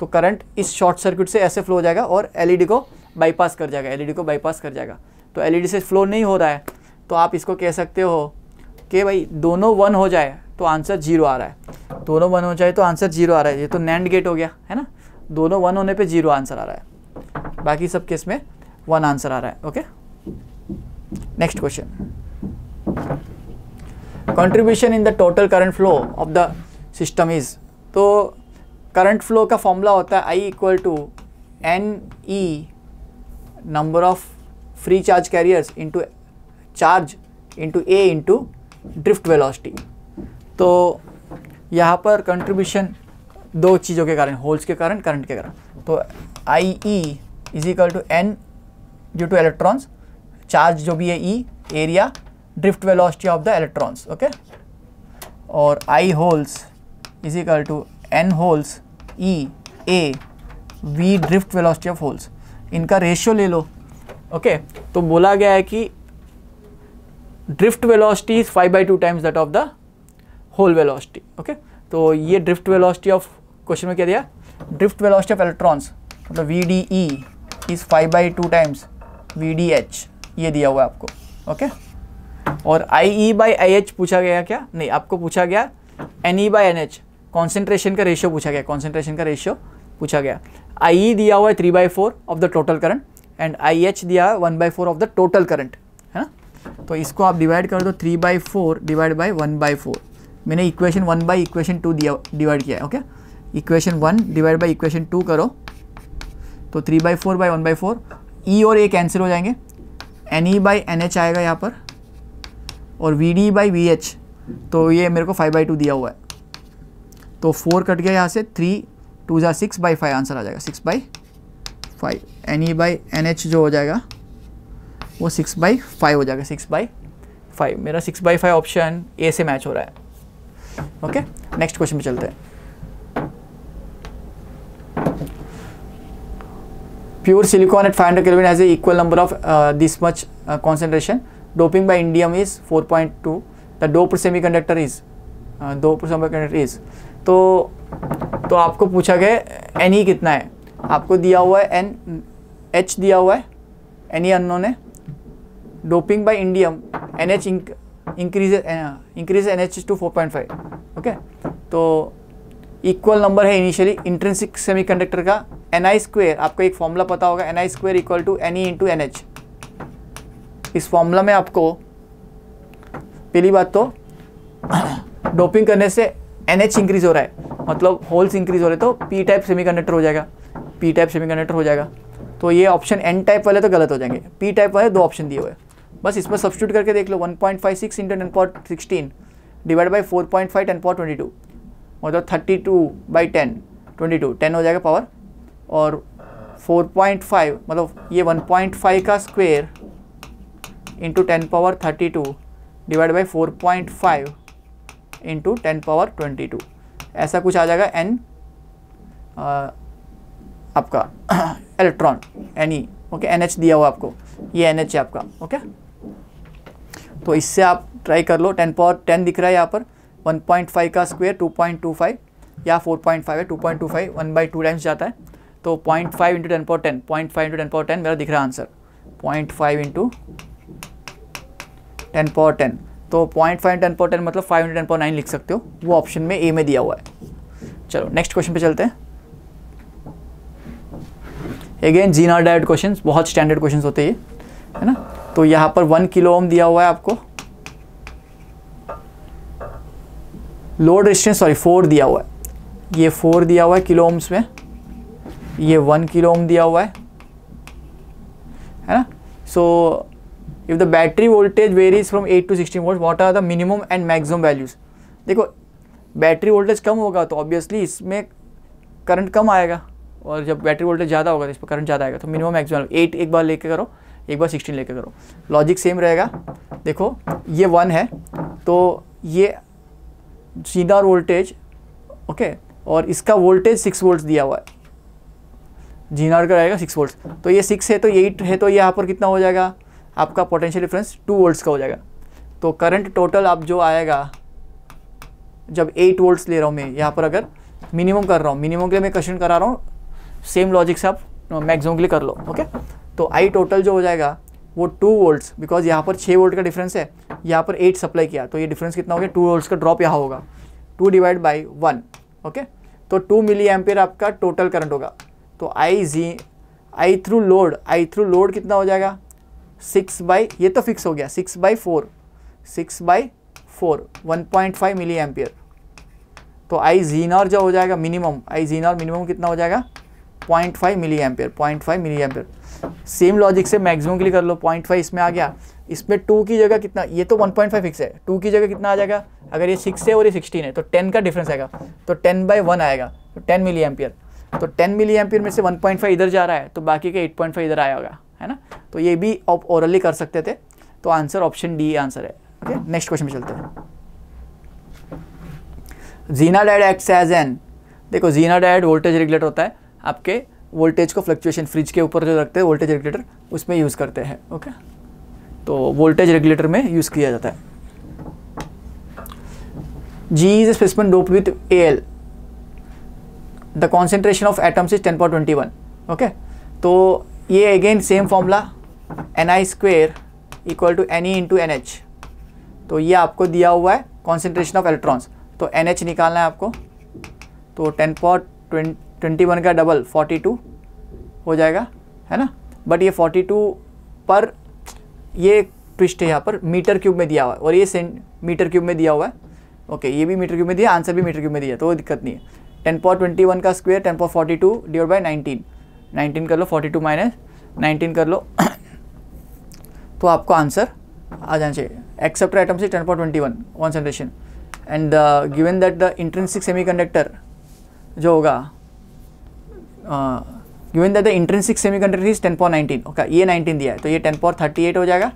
तो करंट इस शॉर्ट सर्किट से ऐसे फ्लो हो जाएगा और एलईडी को बाईपास कर जाएगा, एलईडी को बाईपास कर जाएगा। तो एलईडी से फ्लो नहीं हो रहा है, तो आप इसको कह सकते हो कि भाई दोनों 1 हो जाए तो आंसर 0 आ रहा है, दोनों 1 हो जाए तो आंसर 0 आ रहा है। ये तो नैंड गेट हो गया है ना, दोनों 1 होने पे 0 आंसर आ रहा है, बाकी सब केस में 1 आंसर आ रहा है। Okay, next question. Contribution in the total current flow of the system is, तो करंट फ्लो का फॉर्मूला होता है I equal to NE number of free charge carriers into charge into A into drift velocity. तो यहाँ पर contribution दो चीज़ों के कारण, होल्स के कारण, करंट के कारण। तो IE is equal to N due to electrons, charge जो भी है E, area, drift velocity of the electrons. Okay, और I holes is equal to N holes E A V drift velocity of holes. इनका ratio ले लो। Okay, तो बोला गया है कि drift velocity is 5/2 times that of the hole velocity. Okay, तो ये ड्रिफ्ट वेलोसिटी ऑफ, क्वेश्चन में क्या दिया, ड्रिफ्ट वेलोसिटी ऑफ इलेक्ट्रॉन्स, मतलब VDE इज 5/2 टाइम्स VDH, ये दिया हुआ है आपको। ओके, और IE/IH पूछा गया क्या, नहीं, आपको पूछा गया NE/NH, कॉन्सेंट्रेशन का रेशियो पूछा गया, कॉन्सेंट्रेशन का रेशियो पूछा गया। IE दिया हुआ है 3/4 of the total current, and IH दिया 1/4 ऑफ द टोटल करंट, है ना। तो इसको आप डिवाइड कर दो 3/4 डिवाइड बाई 1/4। मैंने इक्वेशन 1 बाई इक्वेशन 2 डिवाइड किया है, okay. Equation 1 divide by equation 2 करो तो 3/4 बाई 1/4, E और A कैंसिल हो जाएंगे, NE बाई NH आएगा यहाँ पर, और VD बाई VH, तो ये मेरे को 5/2 दिया हुआ है, तो 4 कट गया यहाँ से, 3 2 जा 6/5 आंसर आ जाएगा, 6/5। NE बाई NH जो हो जाएगा वो 6/5 हो जाएगा, 6/5। मेरा 6/5 ऑप्शन ए से मैच हो रहा है, ओके। नेक्स्ट क्वेश्चन पे चलते हैं। Pure silicon at 500 Kelvin has a equal number of this much concentration. Doping by indium is 4.2. The doped semiconductor is तो आपको पूछा गया Ne कितना है, आपको दिया हुआ है NH दिया हुआ है, Ne अननोन है। Doping by indium NH increase NH to 4.5, okay. तो इक्वल नंबर है इनिशियली इंट्रिंसिक सेमीकंडक्टर का Ni², आपको एक फॉर्मूला पता होगा, Ni² equal to Ne into NH। इस फॉर्मूला में आपको पहली बात तो डोपिंग करने से NH इंक्रीज हो रहा है, मतलब होल्स इंक्रीज हो रहे, तो P टाइप सेमीकंडक्टर हो जाएगा, P टाइप सेमीकंडक्टर हो जाएगा। तो ये ऑप्शन N टाइप वाले तो गलत हो जाएंगे, P टाइप वाले 2 ऑप्शन दिए हुए हैं, बस इसमें सब्स्टिट्यूट करके देख लो। 1.56 इंटू 10⁻16 डिवाइड बाई 4.5 10⁻22, मतलब 32/10 22 10 हो जाएगा पावर, और 4.5 मतलब ये 1.5 का square into 10⁻32 divide by 4.5 into 10⁻22, ऐसा कुछ आ जाएगा। N आपका इलेक्ट्रॉन Ne, ओके। NH दिया हुआ आपको, ये NH है आपका, ओके। तो इससे आप ट्राई कर लो, 10⁻10 दिख रहा है यहाँ पर, 1.5 का स्क्वेयर 2.25 या 4.5 है, 2.25 1/2 टाइम्स जाता है, तो 0.5 इंटू 10⁻10, 0.5 इंटू 10⁻10 मेरा दिख रहा है आंसर, 0.5 इंटू 10⁻10, तो 0.5 इंटू 10⁻10 मतलब 5 इंटू 10⁻9 लिख सकते हो, वो ऑप्शन में ए में दिया हुआ है। चलो नेक्स्ट क्वेश्चन पे चलते हैं। अगेन जीनर डायोड क्वेश्चंस, बहुत स्टैंडर्ड क्वेश्चंस होते हैं, है ना। तो यहाँ पर 1 किलो ओम दिया हुआ है आपको, लोड रेजिस्टेंस 4 दिया हुआ है, ये 4 दिया हुआ है किलो ओम्स में, ये 1 किलो ओम दिया हुआ है ना। So if the battery voltage varies from 8 to 16 volt, what are the minimum and maximum values. देखो बैटरी वोल्टेज कम होगा तो ऑब्वियसली इसमें करंट कम आएगा, और जब बैटरी वोल्टेज ज़्यादा होगा तो इस पर करंट ज़्यादा आएगा। तो मिनिमम मैक्सिमम 8 एक बार लेके करो, एक बार 16 लेके करो, लॉजिक सेम रहेगा। देखो ये 1 है तो ये सीधा वोल्टेज, ओके, और इसका वोल्टेज 6 वोल्ट्स दिया हुआ है, जीनार का रहेगा 6 वोल्ट्स, तो ये 6 है तो 8 है, तो यहाँ पर कितना हो जाएगा आपका पोटेंशियल डिफरेंस 2 वोल्ट्स का हो जाएगा। तो करंट टोटल आप जो आएगा, जब 8 वोल्ट्स ले रहा हूँ मैं यहाँ पर, अगर मिनिमम कर रहा हूँ, मिनिमम के लिए मैं क्वेश्चन करा रहा हूँ, सेम लॉजिक से आप मैक्सिमम के लिए कर लो, ओके। तो आई टोटल जो हो जाएगा वो 2 वोल्ट्स, बिकॉज यहाँ पर 6 वोल्ट का डिफरेंस है, यहाँ पर 8 सप्लाई किया, तो ये डिफरेंस कितना हो गया, 2 वोल्ट्स का ड्रॉप यहाँ होगा, 2 डिवाइड बाई 1, ओके। तो 2 मिली एम्पियर आपका टोटल करंट होगा। तो आई थ्रू लोड कितना हो जाएगा, 6 बाई, ये तो फिक्स हो गया, 6/4 1.5 मिली एम्पियर। तो आई जीनर जो हो जाएगा मिनिमम, आई जीनर मिनिमम कितना हो जाएगा 0.5 milli ampere, 0.5 milli ampere. Same logic से मैक्सिमम के लिए कर लो, 0.5 इसमें आ गया, इसमें 2 की जगह कितना, ये तो 1.5 फिक्स है, 2 की जगह कितना आ जाएगा, अगर ये 6 है और ये 16 है तो 10 का डिफरेंस आएगा, तो 10/1 आएगा, तो 10 मिली एम्पियर। तो 10 मिली एम्पियर में से 1.5 इधर जा रहा है, तो बाकी का 8.5 इधर आया होगा, है ना। तो ये भी आप ओरली कर सकते थे, तो आंसर ऑप्शन डी आंसर है, ओके। नेक्स्ट क्वेश्चन में चलते हैं। Zener diode acts as N, देखो जीनर डायोड वोल्टेज रेगुलेटर होता है, आपके वोल्टेज को फ्लक्चुएशन, फ्रिज के ऊपर जो रखते हैं वोल्टेज रेगुलेटर, उसमें यूज़ करते हैं, ओके। तो वोल्टेज रेगुलेटर में यूज़ किया जाता है। G is a specimen doped with Al, the concentration of atoms is 10⁻21, okay. तो ये again same formula, Ni² equal to Ne into NH। तो ये आपको दिया हुआ है कॉन्सेंट्रेशन ऑफ इलेक्ट्रॉन्स, तो NH निकालना है आपको, तो 10⁻21 का डबल 42 हो जाएगा, है ना। बट ये 42 पर, ये ट्विस्ट है यहाँ पर, मीटर क्यूब में दिया हुआ है और ये मीटर क्यूब में दिया हुआ है। ओके, ये भी मीटर क्यूब में दिया, आंसर भी मीटर क्यूब में दिया, तो वो दिक्कत नहीं है। 10 पावर 21 का स्क्वायर 10 पावर 42 डिवाइड बाई 19 कर लो, 42 माइनस 19 कर लो तो आपको आंसर आ जाना चाहिए। एक्सेप्ट आइटम से 10 power 21 concentration and given that the intrinsic semiconductor जो होगा, given that the intrinsic semiconductor is 10 power 19। Okay, ये 19 दिया है तो ये 10 पावर 38 हो जाएगा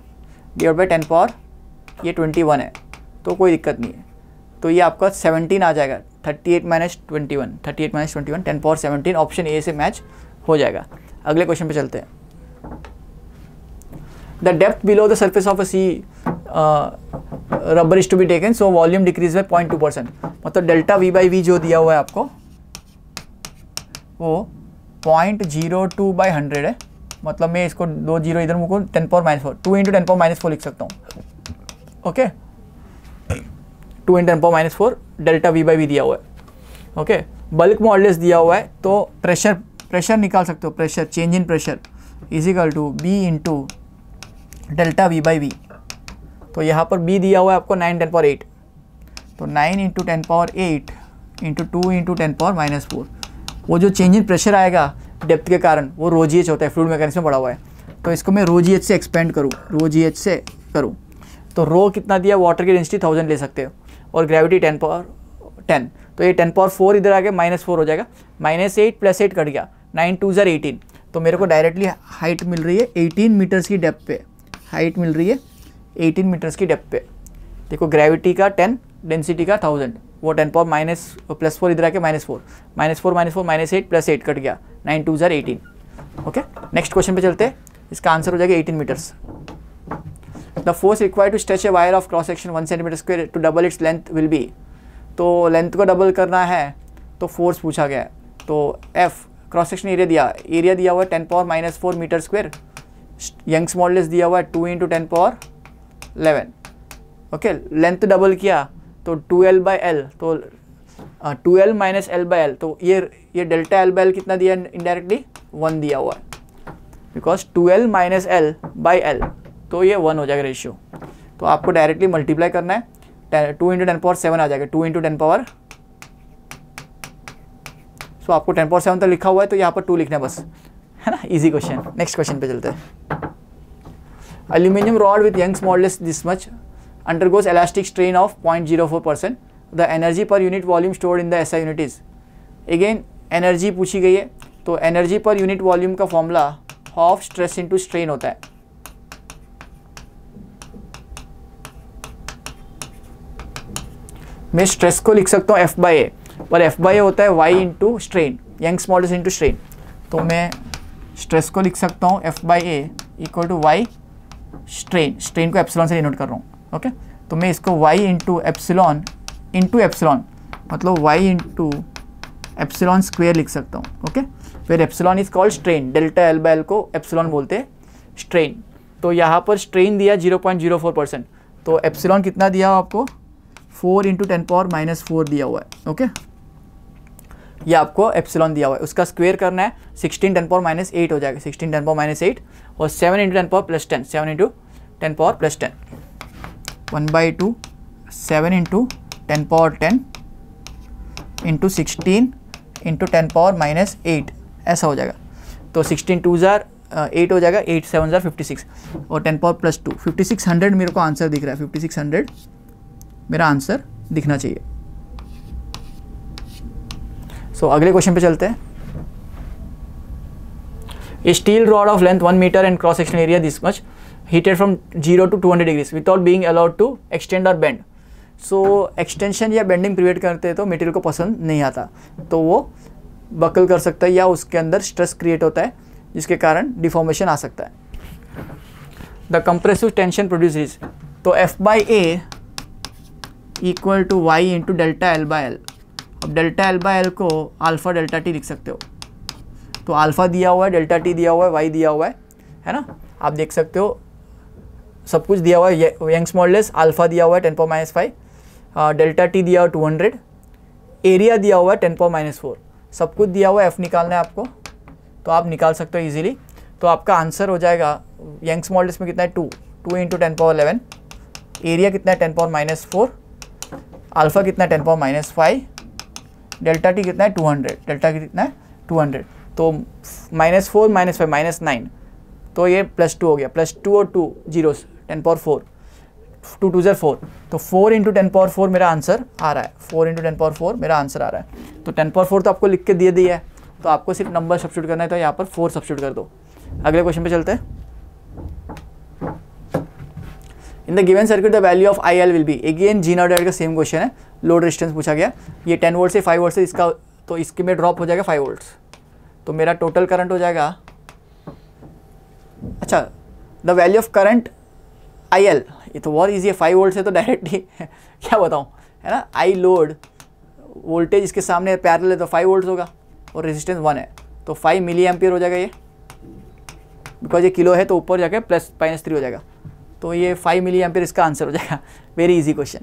डिवाइड बाई 10 पावर ये 21 है, तो कोई दिक्कत नहीं है। तो ये आपका 17 आ जाएगा, 38 माइनस 21, 10 पावर 17, ऑप्शन ए से मैच हो जाएगा। अगले क्वेश्चन पे चलते हैं। The depth below the surface of a sea rubber is to be taken, so volume decrease by 0.2%। मतलब डेल्टा वी बाई वी जो दिया हुआ है आपको वो 0.02 बाई 100 है। मतलब मैं इसको 2 जीरो इधर मुझको 10 पावर -4, 2 इंटू 10 पावर -4 लिख सकता हूँ। Okay, 2 into 10 power -4 delta V by V दिया हुआ है। ओके, बल्क मॉडुलस दिया हुआ है तो प्रेशर निकाल सकते हो, pressure change in pressure is equal to B into delta V by V. तो यहाँ पर बी दिया हुआ है आपको 9 10 पावर 8, तो 9 into 10 power 8 into 2 into 10 power -4। वो जो चेंज इन प्रेशर आएगा डेप्थ के कारण वो रो जी एच होता है, फ्लूइड मैकेनिक्स में पड़ा हुआ है। तो इसको मैं रो जी एच से एक्सपेंड करूँ, रो जी एच से करूँ तो रो कितना दिया, वाटर की डेंसिटी 1000 ले सकते हो और ग्रेविटी 10 पावर 10, तो ये 10 पावर 4 इधर आ गया, -4 हो जाएगा, -8 + 8 कट गया, 9 2 ज़र 18। तो मेरे को डायरेक्टली हाइट मिल रही है 18 मीटर्स की डेप्थ पे, हाइट मिल रही है 18 मीटर्स की डेप्थ पे। देखो ग्रेविटी का 10, डेंसिटी का 1000, वो 10 पावर +4 इधर आके -4 -8 + 8 कट गया, 9 2 ज़र 18। ओके, नेक्स्ट क्वेश्चन पे चलते हैं। इसका आंसर हो जाएगा 18 metres. The force required to stretch a wire of cross section 1 centimetre square to double its length will be. तो लेंथ को डबल करना है तो फोर्स पूछा गया है। तो एफ क्रॉस सेक्शन एरिया दिया हुआ है 10 power -4 metre square, Young's modulus दिया हुआ है 2 into 10 power 11। Okay, length double किया तो 2L बाई एल, तो 2L minus L by L, तो ये डेल्टा L बाई एल कितना दिया इनडायरेक्टली 1 दिया हुआ है, because 2L minus L by L, तो ये 1 हो जाएगा रेशियो। तो आपको डायरेक्टली मल्टीप्लाई करना है, 2 इंटू 10 पावर 7 आ जाएगा, 2 इंटू 10 पावर, सो आपको 10 पावर 7 तक लिखा हुआ है तो यहाँ पर 2 लिखना है बस, है ना, इजी क्वेश्चन। नेक्स्ट क्वेश्चन पे चलते हैं। Aluminium rod with Young's modulus this much undergoes elastic strain of 0.04%. The energy per unit volume stored in the SI unit is, again energy पूछी गई है तो एनर्जी पर यूनिट वॉल्यूम का formula half stress into strain होता है। मैं stress को लिख सकता हूँ F/A, पर F/A होता है y into strain, Young's modulus into strain. तो मैं स्ट्रेस को लिख सकता हूँ F/A equal to y strain को एप्सिलॉन से डिनोट कर रहा हूँ। ओके, तो मैं इसको y इंटू एप्सिलॉन मतलब y इंटू एप्सिलॉन स्क्वेयर लिख सकता हूँ। ओके, फिर epsilon is called strain, delta L by L को एप्सिलॉन बोलते हैं स्ट्रेन। तो यहाँ पर स्ट्रेन दिया 0.04%, तो एप्सिलॉन कितना दिया आपको 4 इंटू 10 पावर -4 दिया हुआ है। ओके, ये आपको एप्सिलॉन दिया हुआ है, उसका स्क्वेयर करना है, 16 10 पावर -8 हो जाएगा, 16 10 पावर -8 और 7 into 10 power +10, 7 into 10 power +10, 1/2 7 into 10 power 10 into 16 into 10 power -8 ऐसा हो जाएगा। तो 16 2 ज़ार 8 हो जाएगा, 8 7 ज़ार 56 और 10 पावर +2 5600 मेरे को आंसर दिख रहा है, 5600 मेरा आंसर दिखना चाहिए। सो अगले क्वेश्चन पे चलते हैं। A steel rod of length 1 metre and cross section area this much heated from 0 to 200 degrees without being allowed to extend or bend. So extension या बेंडिंग प्रिवेंट करते हैं तो मटेरियल को पसंद नहीं आता, तो वो बकल कर सकता है या उसके अंदर स्ट्रेस क्रिएट होता है जिसके कारण डिफॉर्मेशन आ सकता है। द कंप्रेसिव टेंशन प्रोड्यूस, तो F/A equal to y into delta L by L. अब डेल्टा L बाई एल को अल्फ़ा डेल्टा टी लिख सकते हो, तो अल्फ़ा दिया हुआ है, डेल्टा टी दिया हुआ है, y दिया हुआ है ना, आप देख सकते हो सब कुछ दिया हुआ है। यंग्स मॉडुलस अल्फ़ा दिया हुआ है 10 पावर -5, डेल्टा टी दिया हुआ 200, एरिया दिया हुआ है 10 पावर -4, सब कुछ दिया हुआ है। F निकालना है आपको, तो आप निकाल सकते हो इजीली। तो आपका आंसर हो जाएगा यंग स्मॉल डिस्क में कितना है 2 इंटू 10 पावर 11, एरिया कितना है 10 पावर -4, अल्फा कितना है 10 पावर -5, डेल्टा टी कितना है 200, डेल्टा टी कितना है 200, तो -4 -5 -9, तो ये +2 हो गया, +2 और 2 जीरोस 10 पावर 4, 2 2 4, तो 4 इंटू 10 पावर 4 मेरा आंसर आ रहा है, 4 इंटू 10 पावर 4 मेरा आंसर आ रहा है। तो 10 पावर 4 तो आपको लिख के दे दिया है, तो आपको सिर्फ नंबर सब्स्टिट्यूट करना है, तो यहाँ पर 4 सब्स्टिट्यूट कर दो। अगले क्वेश्चन पे चलते हैं। In the given circuit the value of IL will be, again G not का सेम क्वेश्चन है, लोड रेजिस्टेंस पूछा गया, ये 10 वोल्ट से 5 वोल्ट से इसका, तो इसके में ड्रॉप हो जाएगा 5 वोल्ट, तो मेरा टोटल करंट हो जाएगा, अच्छा the value of current IL, ये तो बहुत ईजी है, 5 वोल्ट से तो डायरेक्टली क्या बताऊँ, है ना, आई लोड वोल्टेज इसके सामने पैरेलल है तो 5 वोल्ट होगा और रेजिस्टेंस 1 है, तो 5 मिली एम्पियर हो जाएगा ये, बिकॉज ये किलो है तो ऊपर जाके +-3 हो जाएगा, तो ये 5 मिली एम्पियर इसका आंसर हो जाएगा। Very easy question.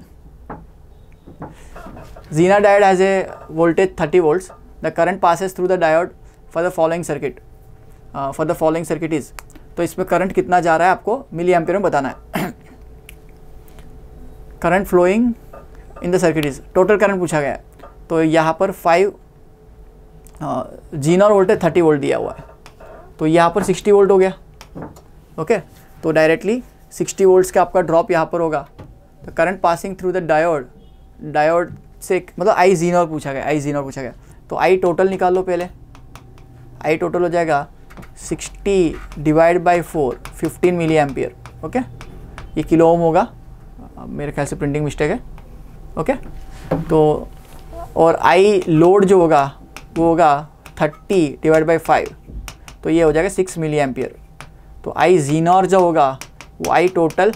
Zener diode has a voltage 30 volts. The current passes through the diode for the following circuit. For the following circuit is, तो इसमें करंट कितना जा रहा है आपको मिली एम्पियर में बताना है। Current flowing in the circuit is, total current पूछा गया है, तो यहाँ पर 5 जीनर वोल्टेज 30 वोल्ट दिया हुआ है, तो यहाँ पर 60 वोल्ट हो गया, ओके, तो डायरेक्टली 60 वोल्ट्स का आपका ड्रॉप यहाँ पर होगा। तो current passing through the diode से, मतलब आई जीनर पूछा गया, तो आई टोटल निकाल लो पहले, आई टोटल हो जाएगा 60 divide by 4 15 milli ampere, okay, ये किलो ओम होगा, मेरे ख्याल से प्रिंटिंग मिस्टेक है, ओके, तो और आई लोड जो होगा वो होगा 30 डिवाइड बाई 5, तो ये हो जाएगा 6 मिली एम्पियर। तो आई जीनर जो होगा वो आई टोटल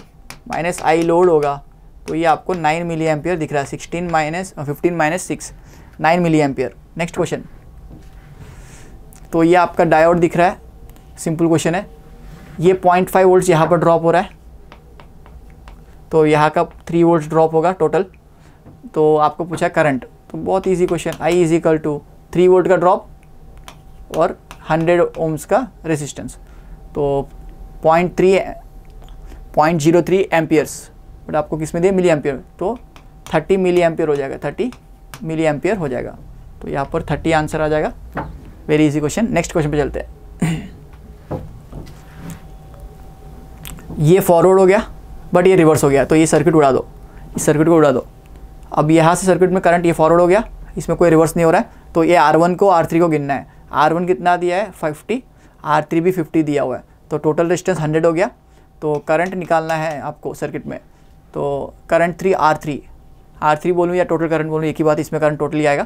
माइनस आई लोड होगा, तो ये आपको 9 मिली एम्पियर दिख रहा है, 15 - 6 9 मिली एम्पियर। नेक्स्ट क्वेश्चन, तो ये आपका डायोड दिख रहा है, सिंपल क्वेश्चन है, ये 0.5 वोल्ट यहाँ पर ड्रॉप हो रहा है, तो यहाँ का 3 वोल्ट ड्रॉप होगा टोटल, तो आपको पूछा करंट, तो बहुत easy question, I is equal to 3 volt का ड्रॉप और 100 ओम्स का रेजिस्टेंस, तो 0.03 एम्पियर्स, बट आपको किस में दिए मिली एम्पियर, तो 30 मिली एम्पियर हो जाएगा, 30 मिली एम्पियर हो जाएगा, तो यहाँ पर 30 आंसर आ जाएगा। Very easy question. Next question पे चलते हैं। ये फॉरवर्ड हो गया बट ये रिवर्स हो गया, तो ये सर्किट उड़ा दो, इस सर्किट को उड़ा दो। अब यहाँ से सर्किट में करंट ये फॉरवर्ड हो गया, इसमें कोई रिवर्स नहीं हो रहा है, तो ये R1 को R3 को गिनना है। R1 कितना दिया है 50, R3 भी 50 दिया हुआ है, तो टोटल रेजिस्टेंस 100 हो गया। तो करंट निकालना है आपको सर्किट में, तो करंट 3 R3 बोलूँ या टोटल करंट बोलूँ एक ही बात, इसमें करंट टोटली आएगा,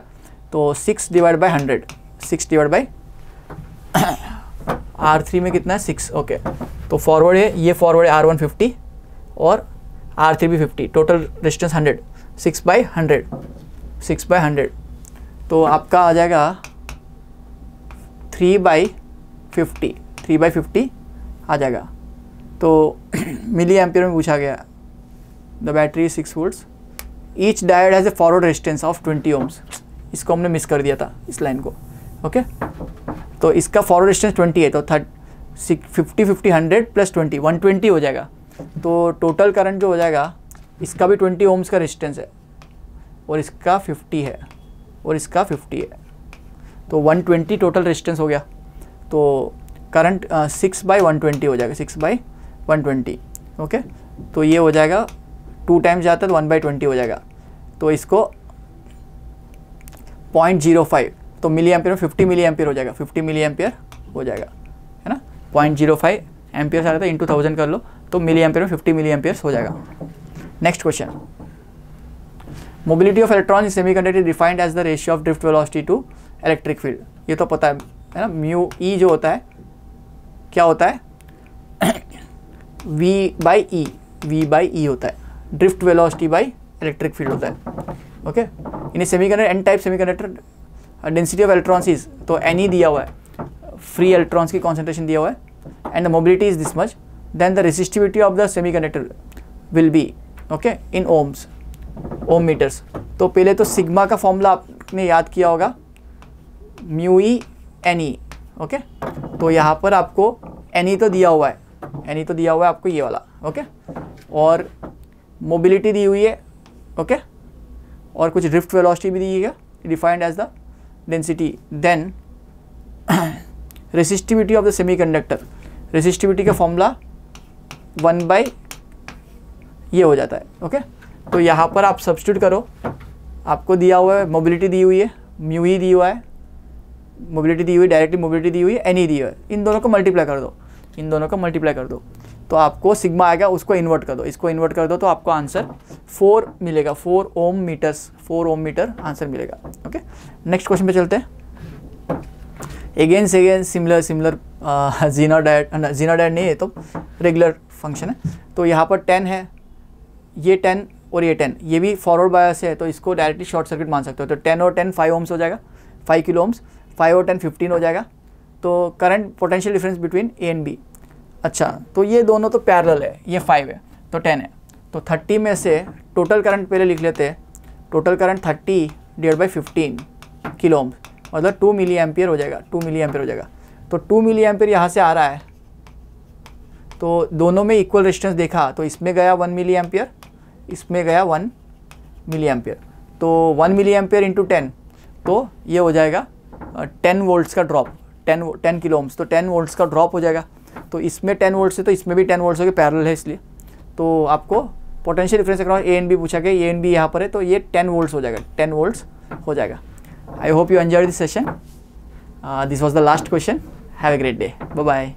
तो 6 divide by 100, 6 divide by R3 में कितना है 6, ओके, तो फॉरवर्ड है, ये फॉरवर्ड है R1 50 और R3 भी 50, टोटल रेजिस्टेंस 100, 6/100, तो आपका आ जाएगा 3/50 आ जाएगा। तो मिली एम्पियर में पूछा गया, the battery 6 volts, each diode has a forward resistance of 20 ohms, इसको हमने मिस कर दिया था इस लाइन को, ओके, तो इसका फॉरवर्ड रेजिस्टेंस 20 है, तो 50 100 प्लस 20 120 हो जाएगा। तो टोटल करंट जो हो जाएगा, इसका भी 20 ओम्स का रेजिस्टेंस है और इसका 50 है और इसका 50 है, तो 120 टोटल रेजिस्टेंस हो गया। तो करंट 6/120 हो जाएगा, 6/120, ओके, तो ये हो जाएगा 2 टाइम्स जाता है तो 1/20 हो जाएगा, तो इसको 0.05, तो मिली एम्पियर में 50 मिली एम्पियर हो जाएगा, 50 मिली एम्पियर हो जाएगा, है ना, 0.05 एम्पियर आ रहा था, इंटू 1000 कर लो, तो मिली एम्पियर में 50 मिली एम्पियर्स हो जाएगा। Next question, mobility of electron in semiconductor defined as the ratio of drift velocity to electric field, ये तो पता है ना, म्यू ई जो होता है क्या होता है V/E होता है, drift velocity by electric field होता है, okay. In semiconductor N type semiconductor density of electrons is, तो Ni दिया हुआ है, फ्री इलेक्ट्रॉन्स की कॉन्सेंट्रेशन दिया हुआ है, and the mobility is this much, then the resistivity of the semiconductor will be, okay, in ohms, ohm metres. तो पहले तो सिग्मा का फॉर्मूला आपने याद किया होगा, μe Ne, ओके, तो यहाँ पर आपको एनी तो दिया हुआ है, एनी तो दिया हुआ है आपको ये वाला, ओके, और मोबिलिटी दी हुई है, ओके, और कुछ ड्रिफ्ट वेलोसिटी भी दी है, defined as the density. Then resistivity of the semiconductor, resistivity का फॉर्मूला 1/, ये हो जाता है, ओके। तो यहाँ पर आप सब्स्टिट्यूट करो, आपको दिया हुआ है मोबिलिटी दी हुई है, म्यू ही दी हुआ है, मोबिलिटी दी हुई, डायरेक्टली मोबिलिटी दी हुई है, एनी दी हुआ है, इन दोनों को मल्टीप्लाई कर दो, इन दोनों को मल्टीप्लाई कर दो, तो आपको सिग्मा आएगा, उसको इन्वर्ट कर दो, इसको इन्वर्ट कर दो, तो आपको आंसर 4 मिलेगा, 4 ओम मीटर आंसर मिलेगा, ओके। नेक्स्ट क्वेश्चन पे चलते हैं। अगेन सिमिलर जीनोडायड नहीं है तो रेगुलर फंक्शन है। तो यहाँ पर 10 है, ये 10 और ये 10, ये भी फॉरवर्ड बायस है, तो इसको डायरेक्टली शॉर्ट सर्किट मान सकते हो। तो 10 और 10 5 ओम्स हो जाएगा, 5 किलो ओम्स, 5 और 10 15 हो जाएगा। तो current potential difference between A and B, अच्छा, तो ये दोनों तो पैरेलल है, ये 5 है तो 10 है, तो 30 में से टोटल करंट पहले लिख लेते हैं, total current 30 divide by 15 kilo ohm, मतलब 2 मिली एम्पियर हो जाएगा, 2 मिली एम्पियर हो जाएगा। तो 2 मिली एम्पियर यहाँ से आ रहा है, तो दोनों में इक्वल रेजिस्टेंस देखा, तो इसमें गया 1 मिली एम्पियर, इसमें गया 1 मिली एम्पियर, तो 1 मिली एम्पियर इंटू 10, तो ये हो जाएगा 10 वोल्ट्स का ड्रॉप, 10 किलो ओम्स, तो 10 वोल्ट्स का ड्रॉप हो जाएगा। तो इसमें 10 वोल्ट्स है तो इसमें भी 10 वोल्ट्स हो गए, पैरेलल है इसलिए। तो आपको potential difference across A and B पूछा गया, ए एंड बी यहाँ पर है, तो ये 10 वोल्ट्स हो जाएगा, 10 वोल्ट्स हो जाएगा। I hope you enjoyed this session, this was the last question. Have a great day, bye bye.